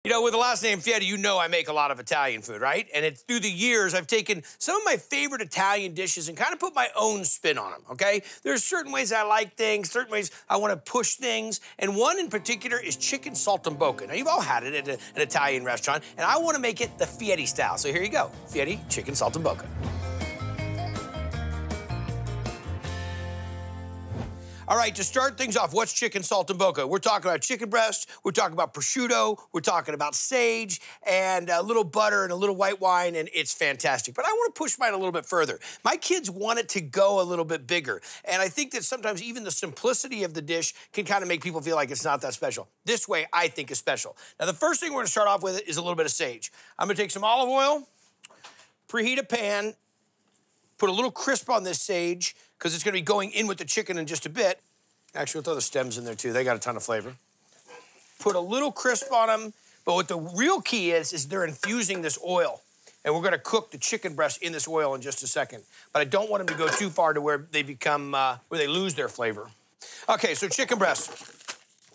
You know, with the last name Fieri'd, you know I make a lot of Italian food, right? And it's through the years, I've taken some of my favorite Italian dishes and kind of put my own spin on them, okay? There's certain ways I like things, certain ways I want to push things, and one in particular is chicken saltimbocca. Now, you've all had it at an Italian restaurant, and I want to make it the Fieri'd style. So here you go, Fieri'd chicken saltimbocca. All right, to start things off, what's chicken saltimbocca? We're talking about chicken breast, we're talking about prosciutto, we're talking about sage, and a little butter and a little white wine, and it's fantastic. But I want to push mine a little bit further. My kids want it to go a little bit bigger, and I think that sometimes even the simplicity of the dish can kind of make people feel like it's not that special. This way, I think is special. Now, the first thing we're gonna start off with is a little bit of sage. I'm gonna take some olive oil, preheat a pan, put a little crisp on this sage, because it's gonna be going in with the chicken in just a bit. Actually, we'll throw the stems in there too. They got a ton of flavor. Put a little crisp on them, but what the real key is they're infusing this oil. And we're gonna cook the chicken breast in this oil in just a second. But I don't want them to go too far to where they become, where they lose their flavor. Okay, so chicken breast.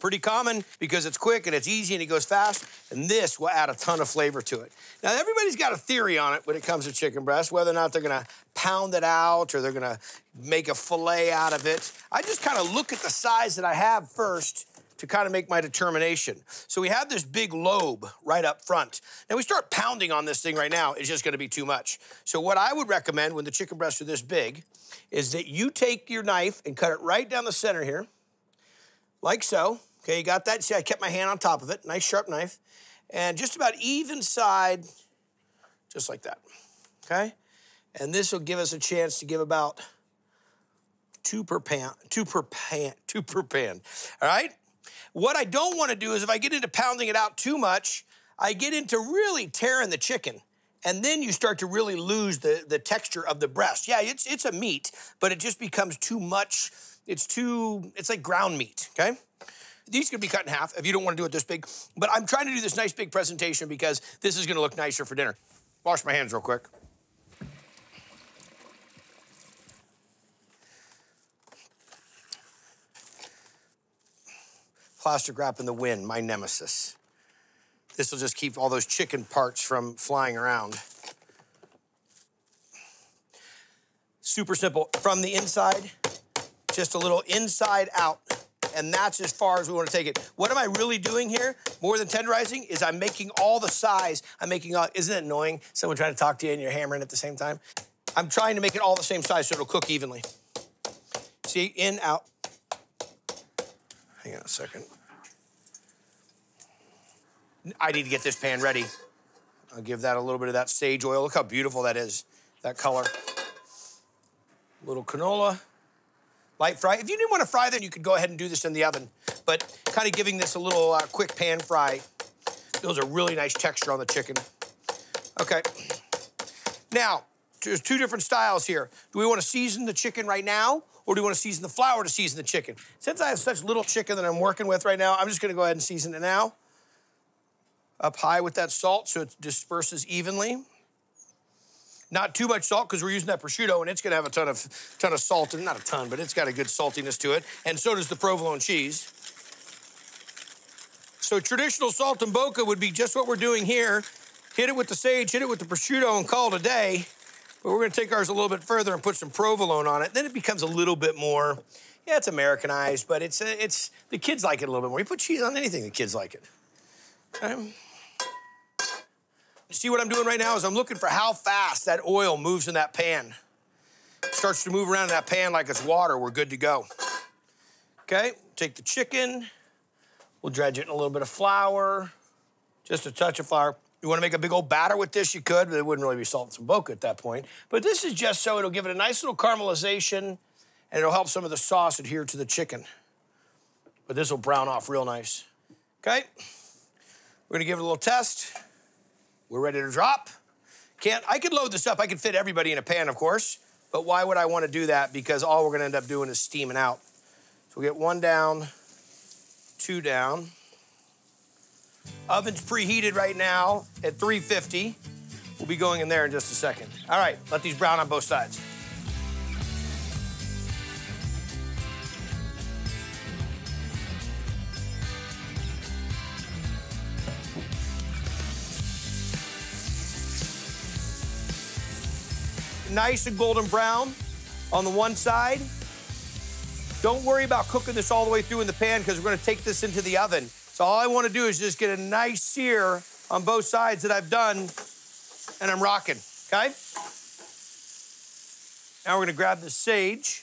Pretty common because it's quick and it's easy and it goes fast, and this will add a ton of flavor to it. Now, everybody's got a theory on it when it comes to chicken breast, whether or not they're gonna pound it out or they're gonna make a fillet out of it. I just kind of look at the size that I have first to kind of make my determination. So we have this big lobe right up front. Now, we start pounding on this thing right now, it's just gonna be too much. So what I would recommend when the chicken breasts are this big is that you take your knife and cut it right down the center here, like so. Okay, you got that? See, I kept my hand on top of it. Nice sharp knife. And just about even side, just like that, okay? And this will give us a chance to give about two per pan, all right? What I don't wanna do is if I get into pounding it out too much, I get into really tearing the chicken. And then you start to really lose the texture of the breast. Yeah, it's a meat, but it just becomes too much. It's like ground meat, okay? These could be cut in half if you don't want to do it this big. But I'm trying to do this nice big presentation because this is going to look nicer for dinner. Wash my hands real quick. Plastic wrap in the wind, my nemesis. This will just keep all those chicken parts from flying around. Super simple. From the inside, just a little inside out. And that's as far as we want to take it. What am I really doing here, more than tenderizing, is I'm making all the size. Isn't it annoying, someone trying to talk to you and you're hammering at the same time? I'm trying to make it all the same size so it'll cook evenly. See, in, out. Hang on a second. I need to get this pan ready. I'll give that a little bit of that sage oil. Look how beautiful that is, that color. Little canola. Light fry. If you didn't want to fry, then you could go ahead and do this in the oven. But kind of giving this a little quick pan fry builds a really nice texture on the chicken. Okay. Now, there's two different styles here. Do we want to season the chicken right now, or do we want to season the flour to season the chicken? Since I have such little chicken that I'm working with right now, I'm just going to go ahead and season it now. Up high with that salt so it disperses evenly. Not too much salt because we're using that prosciutto and it's gonna have a ton of salt, and not a ton, but it's got a good saltiness to it. And so does the provolone cheese. So traditional saltimbocca would be just what we're doing here. Hit it with the sage, hit it with the prosciutto and call it a day. But we're gonna take ours a little bit further and put some provolone on it. Then it becomes a little bit more, yeah, it's Americanized, but it's the kids like it a little bit more. You put cheese on anything, the kids like it. Okay. See what I'm doing right now is I'm looking for how fast that oil moves in that pan. Starts to move around in that pan like it's water, we're good to go. Okay, take the chicken. We'll dredge it in a little bit of flour, just a touch of flour. You wanna make a big old batter with this, you could, but it wouldn't really be saltimbocca at that point. But this is just so it'll give it a nice little caramelization, and it'll help some of the sauce adhere to the chicken. But this will brown off real nice. Okay, we're gonna give it a little test. We're ready to drop. I could load this up. I could fit everybody in a pan, of course, but why would I want to do that? Because all we're going to end up doing is steaming out. So we'll get 1 down, 2 down. Oven's preheated right now at 350. We'll be going in there in just a second. All right, let these brown on both sides. nice and golden brown on the one side. Don't worry about cooking this all the way through in the pan because we're gonna take this into the oven. So all I wanna do is just get a nice sear on both sides that I've done, and I'm rocking, okay? Now we're gonna grab the sage.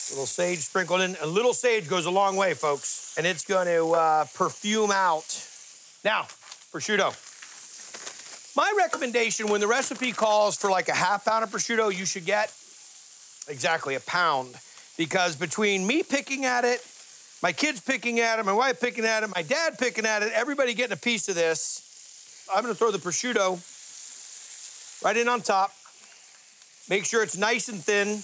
A little sage sprinkled in. A little sage goes a long way, folks. And it's gonna perfume out. Now, prosciutto. My recommendation, when the recipe calls for like a ½ pound of prosciutto, you should get exactly a pound. Because between me picking at it, my kids picking at it, my wife picking at it, my dad picking at it, everybody getting a piece of this, I'm gonna throw the prosciutto right in on top. Make sure it's nice and thin.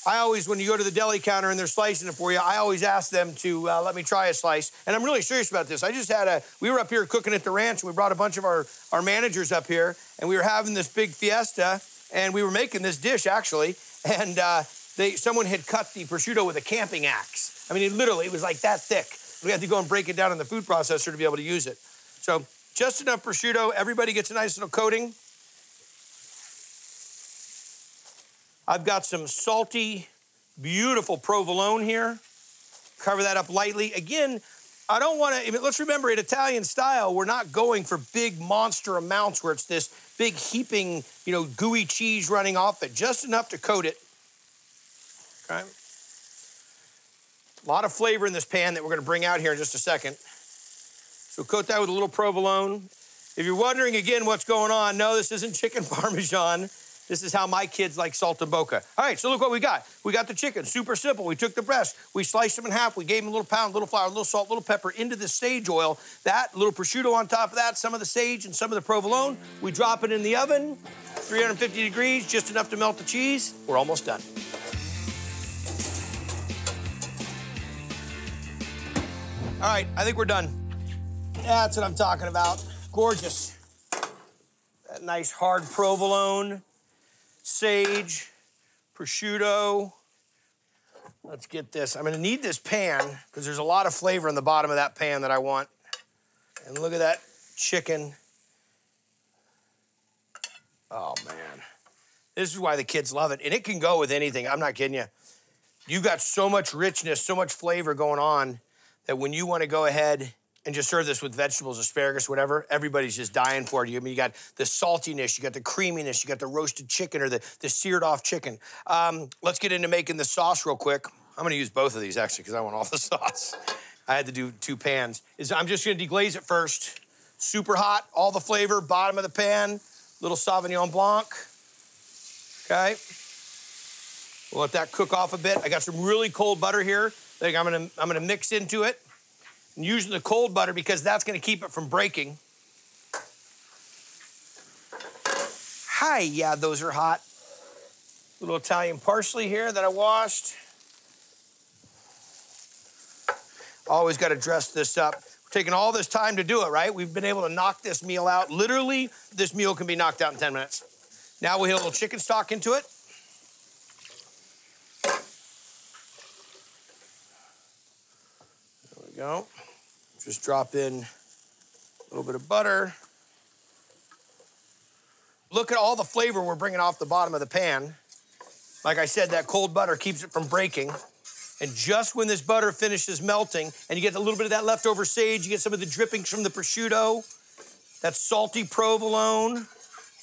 I always, when you go to the deli counter and they're slicing it for you, I always ask them to let me try a slice. And I'm really serious about this. I just had we were up here cooking at the ranch, and we brought a bunch of our managers up here, and we were having this big fiesta, and we were making this dish, actually, and someone had cut the prosciutto with a camping axe. I mean, it was like that thick. We had to go and break it down in the food processor to be able to use it. So just enough prosciutto. Everybody gets a nice little coating. I've got some salty, beautiful provolone here. Cover that up lightly. Again, I don't want to, let's remember, in Italian style, we're not going for big monster amounts where it's this big heaping, gooey cheese running off it. Just enough to coat it. Okay. A lot of flavor in this pan that we're going to bring out here in just a second. So coat that with a little provolone. If you're wondering again what's going on, no, this isn't chicken Parmesan. This is how my kids like saltimbocca. All right, so look what we got. We got the chicken, super simple. We took the breast, we sliced them in half, we gave them a little pound, little flour, little salt, little pepper into the sage oil. That, little prosciutto on top of that, some of the sage and some of the provolone. We drop it in the oven, 350 degrees, just enough to melt the cheese. We're almost done. All right, I think we're done. That's what I'm talking about. Gorgeous. That nice hard provolone. Sage, prosciutto. Let's get this. I'm gonna need this pan because there's a lot of flavor in the bottom of that pan that I want. And look at that chicken. Oh, man. This is why the kids love it. And it can go with anything. I'm not kidding you. You got so much richness, so much flavor going on that when you want to go ahead and just serve this with vegetables, asparagus, whatever, everybody's just dying for it. I mean, you got the saltiness, you got the creaminess, you got the roasted chicken or the seared off chicken. Let's get into making the sauce real quick. I'm gonna use both of these actually because I want all the sauce. I had to do 2 pans. I'm just gonna deglaze it first. Super hot, all the flavor, bottom of the pan, little Sauvignon Blanc, okay? We'll let that cook off a bit. I got some really cold butter here that I'm gonna mix into it. I'm using the cold butter because that's gonna keep it from breaking. Hi, yeah, those are hot. Little Italian parsley here that I washed. Always gotta dress this up. We're taking all this time to do it, right? We've been able to knock this meal out. Literally, this meal can be knocked out in 10 minutes. Now we'll hit a little chicken stock into it. There we go. Just drop in a little bit of butter. Look at all the flavor we're bringing off the bottom of the pan. Like I said, that cold butter keeps it from breaking. And just when this butter finishes melting, and you get a little bit of that leftover sage, you get some of the drippings from the prosciutto, that salty provolone.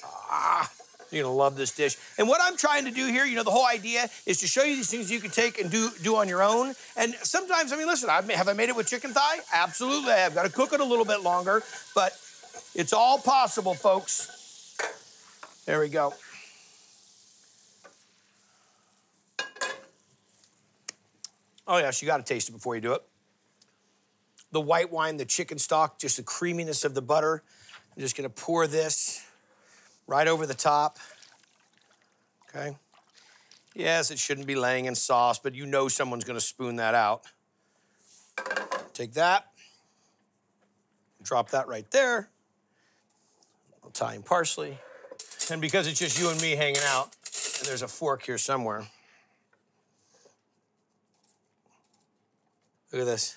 Ah, you're gonna love this dish. And what I'm trying to do here, the whole idea is to show you these things you can take and do on your own. And sometimes, listen, have I made it with chicken thigh? Absolutely, I have. Got to cook it a little bit longer, but it's all possible, folks. There we go. Oh, yes, you got to taste it before you do it. The white wine, the chicken stock, just the creaminess of the butter. I'm just going to pour this right over the top. Okay. Yes, it shouldn't be laying in sauce, but someone's going to spoon that out. Take that. Drop that right there. Italian parsley. And because it's just you and me hanging out, and there's a fork here somewhere. Look at this.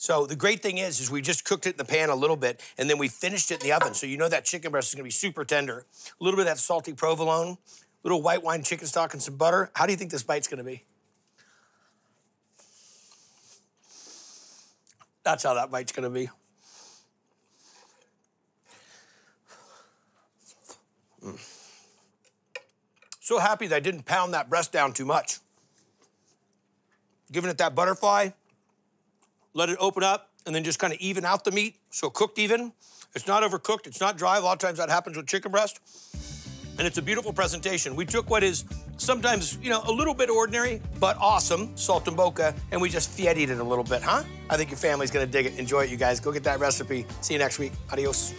So the great thing is we just cooked it in the pan a little bit, and then we finished it in the oven. So you know that chicken breast is gonna be super tender. A little bit of that salty provolone, little white wine chicken stock and some butter. How do you think this bite's gonna be? That's how that bite's gonna be. So happy that I didn't pound that breast down too much. Giving it that butterfly, let it open up, and then just kind of even out the meat, so cooked even. It's not overcooked, it's not dry. A lot of times that happens with chicken breast. And it's a beautiful presentation. We took what is sometimes, you know, a little bit ordinary, but awesome, Saltimbocca, and we just Fieri'd it a little bit, huh? I think your family's gonna dig it. Enjoy it, you guys. Go get that recipe. See you next week. Adios.